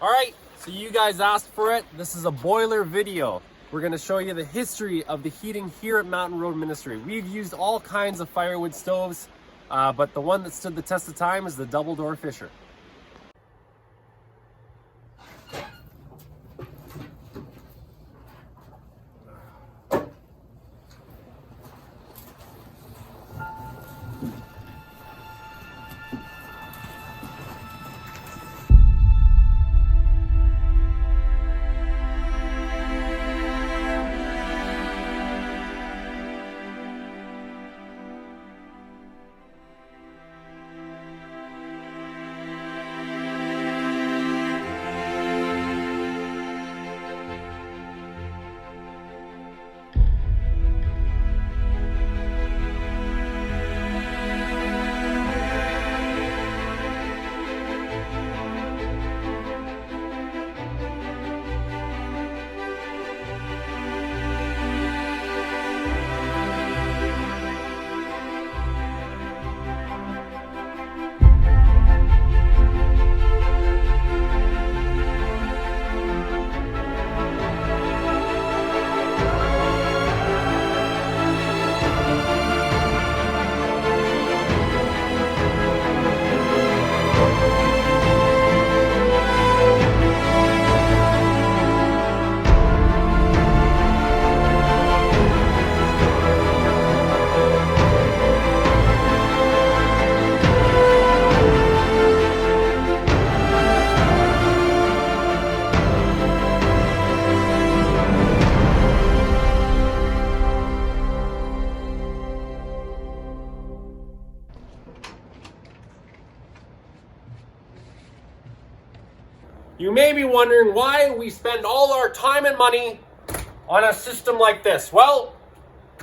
All right, so you guys asked for it. This is a boiler video. We're gonna show you the history of the heating here at Mountain Road Ministry. We've used all kinds of firewood stoves, but the one that stood the test of time is the double door Fisher. You may be wondering why we spend all our time and money on a system like this. Well,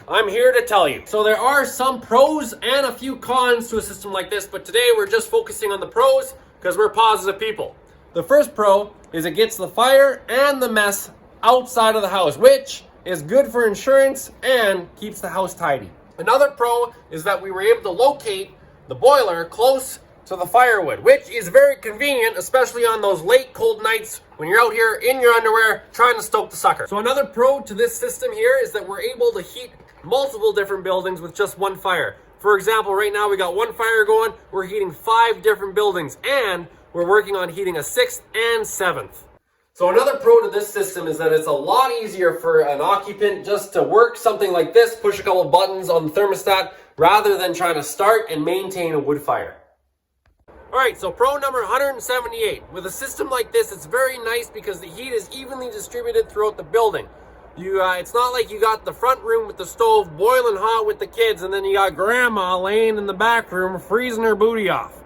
I'm here to tell you. So there are some pros and a few cons to a system like this, but today we're just focusing on the pros because we're positive people. The first pro is it gets the fire and the mess outside of the house, which is good for insurance and keeps the house tidy. Another pro is that we were able to locate the boiler close to the firewood, which is very convenient, especially on those late cold nights when you're out here in your underwear trying to stoke the sucker. So another pro to this system here is that we're able to heat multiple different buildings with just one fire. For example, right now we got one fire going, we're heating 5 different buildings, and we're working on heating a 6th and 7th. So another pro to this system is that it's a lot easier for an occupant just to work something like this, push a couple buttons on the thermostat, rather than trying to start and maintain a wood fire. All right, so pro number 178. With a system like this, it's very nice because the heat is evenly distributed throughout the building. It's not like you got the front room with the stove boiling hot with the kids, and then you got grandma laying in the back room freezing her booty off.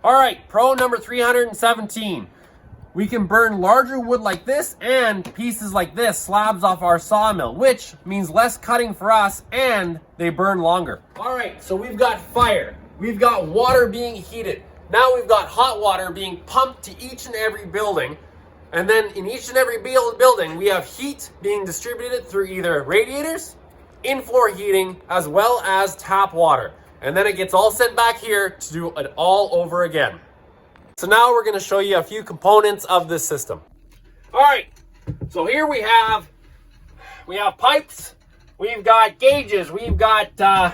All right, pro number 317. We can burn larger wood like this and pieces like this, slabs off our sawmill, which means less cutting for us and they burn longer. All right, so we've got fire. We've got water being heated. Now we've got hot water being pumped to each and every building. And then in each and every building, we have heat being distributed through either radiators, in-floor heating, as well as tap water. And then it gets all sent back here to do it all over again. So now we're going to show you a few components of this system. All right, so here we have pipes, we've got gauges, we've got the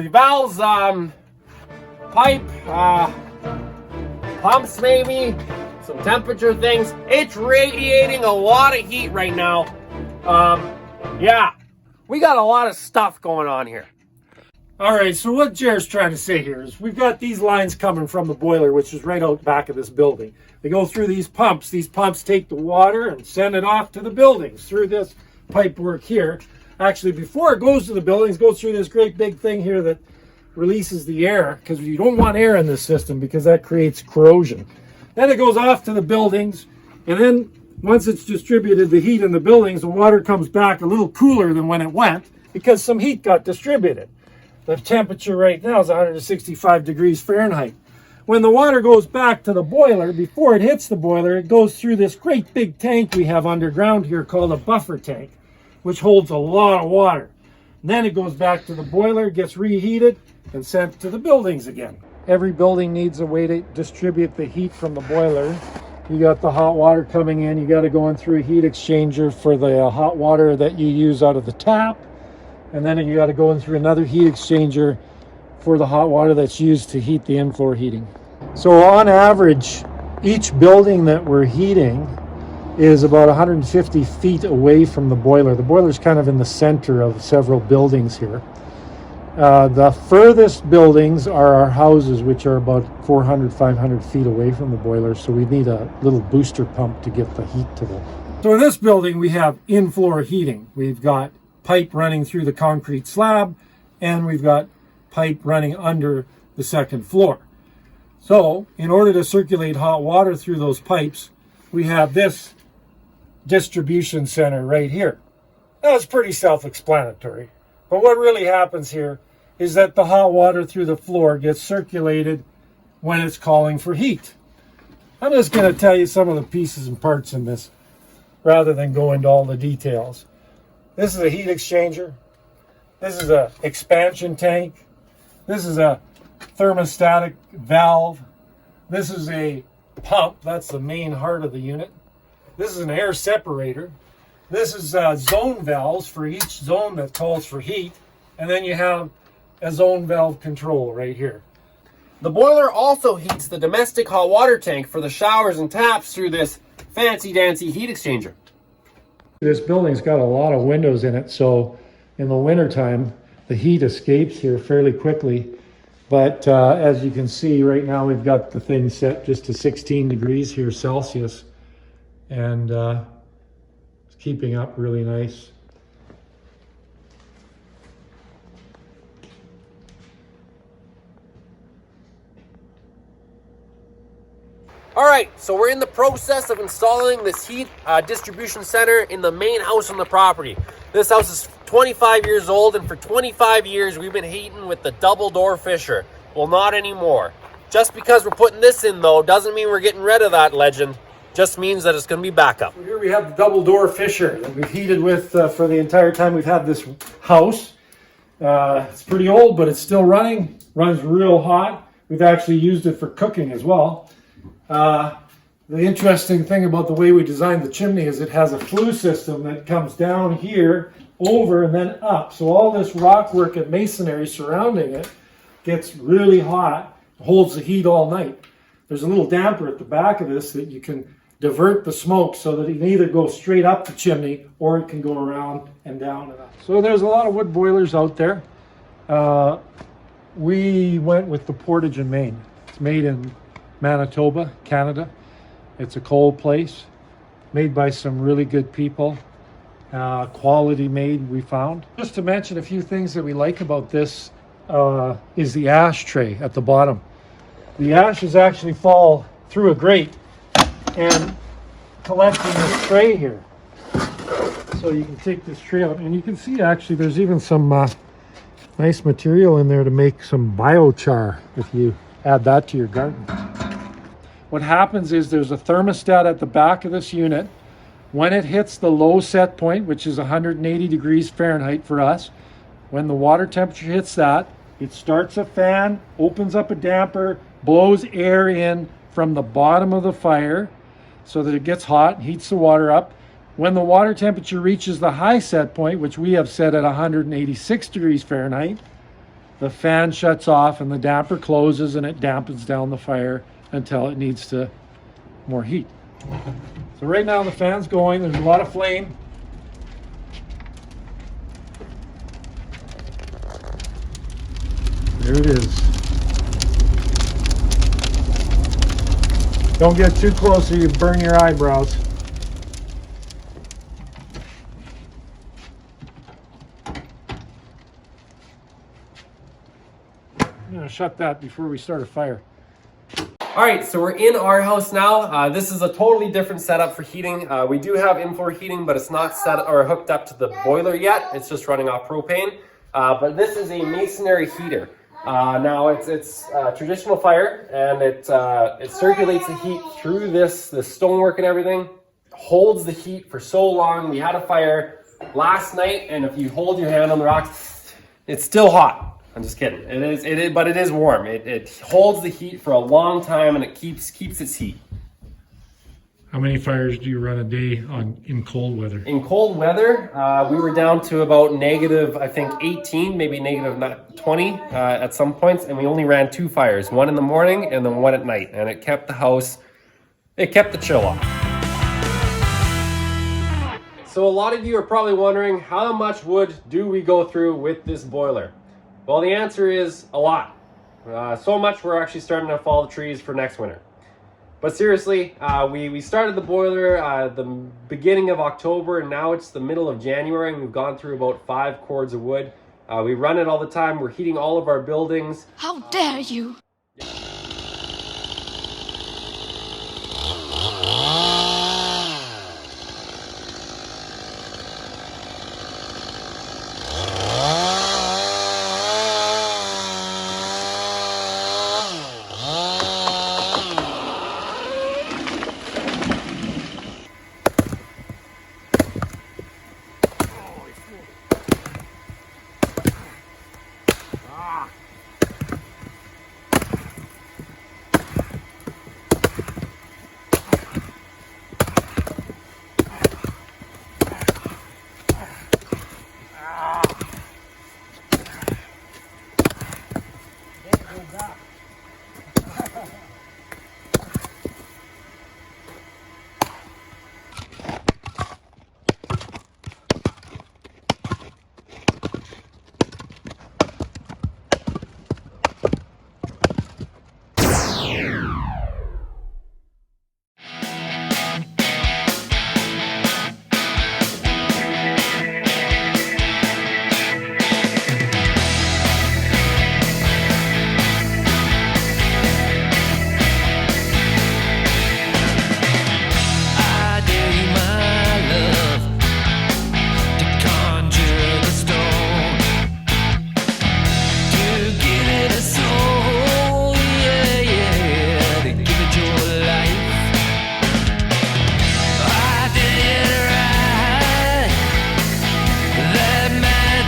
valves, pipe, pumps maybe, some temperature things. It's radiating a lot of heat right now. Yeah, we got a lot of stuff going on here. All right, so what Jared's trying to say here is we've got these lines coming from the boiler, which is right out back of this building. They go through these pumps. These pumps take the water and send it off to the buildings through this pipe work here. Actually, before it goes to the buildings, it goes through this great big thing here that releases the air, because you don't want air in this system because that creates corrosion. Then it goes off to the buildings, and then once it's distributed the heat in the buildings, the water comes back a little cooler than when it went because some heat got distributed. The temperature right now is 165 degrees Fahrenheit. When the water goes back to the boiler, before it hits the boiler, it goes through this great big tank we have underground here called a buffer tank, which holds a lot of water. Then it goes back to the boiler, gets reheated, and sent to the buildings again. Every building needs a way to distribute the heat from the boiler. You got the hot water coming in. You got to go in through a heat exchanger for the hot water that you use out of the tap. And then you got to go in through another heat exchanger for the hot water that's used to heat the in-floor heating. So on average, each building that we're heating is about 150 feet away from the boiler. The boiler's kind of in the center of several buildings here. The furthest buildings are our houses, which are about 400, 500 feet away from the boiler, so we need a little booster pump to get the heat to them. So in this building, we have in-floor heating. We've got pipe running through the concrete slab, and we've got pipe running under the second floor. So in order to circulate hot water through those pipes, we have this distribution center right here. That's pretty self-explanatory. But what really happens here is that the hot water through the floor gets circulated when it's calling for heat. I'm just going to tell you some of the pieces and parts in this rather than go into all the details. This is a heat exchanger. This is an expansion tank. This is a thermostatic valve. This is a pump. That's the main heart of the unit. This is an air separator. This is zone valves for each zone that calls for heat. And then you have a zone valve control right here. The boiler also heats the domestic hot water tank for the showers and taps through this fancy-dancy heat exchanger. This building's got a lot of windows in it, so in the wintertime, the heat escapes here fairly quickly. But as you can see, right now we've got the thing set just to 16 degrees here Celsius. And it's keeping up really nice. All right, so we're in the process of installing this heat distribution center in the main house on the property. This house is 25 years old, and for 25 years we've been heating with the double door Fisher. Well, not anymore. Just because we're putting this in, though, doesn't mean we're getting rid of that legend. Just means that it's going to be backup. So here we have the double door Fisher that we've heated with for the entire time we've had this house. It's pretty old, but it's still running. Runs real hot. We've actually used it for cooking as well. The interesting thing about the way we designed the chimney is it has a flue system that comes down here, over, and then up. So all this rock work and masonry surrounding it gets really hot, holds the heat all night. There's a little damper at the back of this that you can divert the smoke so that it can either go straight up the chimney or it can go around and down and up. So there's a lot of wood boilers out there. We went with the Portage in Maine. It's made in Manitoba, Canada. It's a coal place, made by some really good people. Quality made, we found. Just to mention a few things that we like about this is the ashtray at the bottom. The ashes actually fall through a grate and collect in this tray here. So you can take this tray out, and you can see actually there's even some nice material in there to make some biochar if you add that to your garden. What happens is there's a thermostat at the back of this unit. When it hits the low set point, which is 180 degrees Fahrenheit for us, when the water temperature hits that, it starts a fan, opens up a damper, blows air in from the bottom of the fire so that it gets hot and heats the water up. When the water temperature reaches the high set point, which we have set at 186 degrees Fahrenheit, the fan shuts off and the damper closes and it dampens down the fire until it needs more heat. So right now the fan's going, there's a lot of flame. There it is. Don't get too close or you burn your eyebrows. I'm gonna shut that before we start a fire. All right, so we're in our house now. This is a totally different setup for heating. We do have in-floor heating, but it's not set or hooked up to the boiler yet. It's just running off propane. But this is a masonry heater. Now it's traditional fire, and it circulates the heat through this stonework and everything. Holds the heat for so long. We had a fire last night, and if you hold your hand on the rocks, it's still hot. I'm just kidding. It is, but it is warm. It holds the heat for a long time, and it keeps its heat. How many fires do you run a day in cold weather? In cold weather, we were down to about negative, I think, 18, maybe negative 20 at some points, and we only ran 2 fires, one in the morning and then one at night, and it kept the house, it kept the chill off. So a lot of you are probably wondering, how much wood do we go through with this boiler? Well, the answer is a lot. So much we're actually starting to fall the trees for next winter. But seriously, we started the boiler the beginning of October, and now it's the middle of January, and we've gone through about 5 cords of wood. We run it all the time. We're heating all of our buildings. How dare you!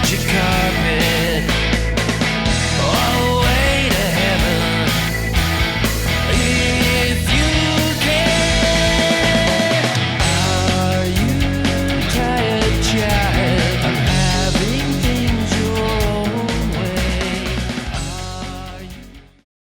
Chicago.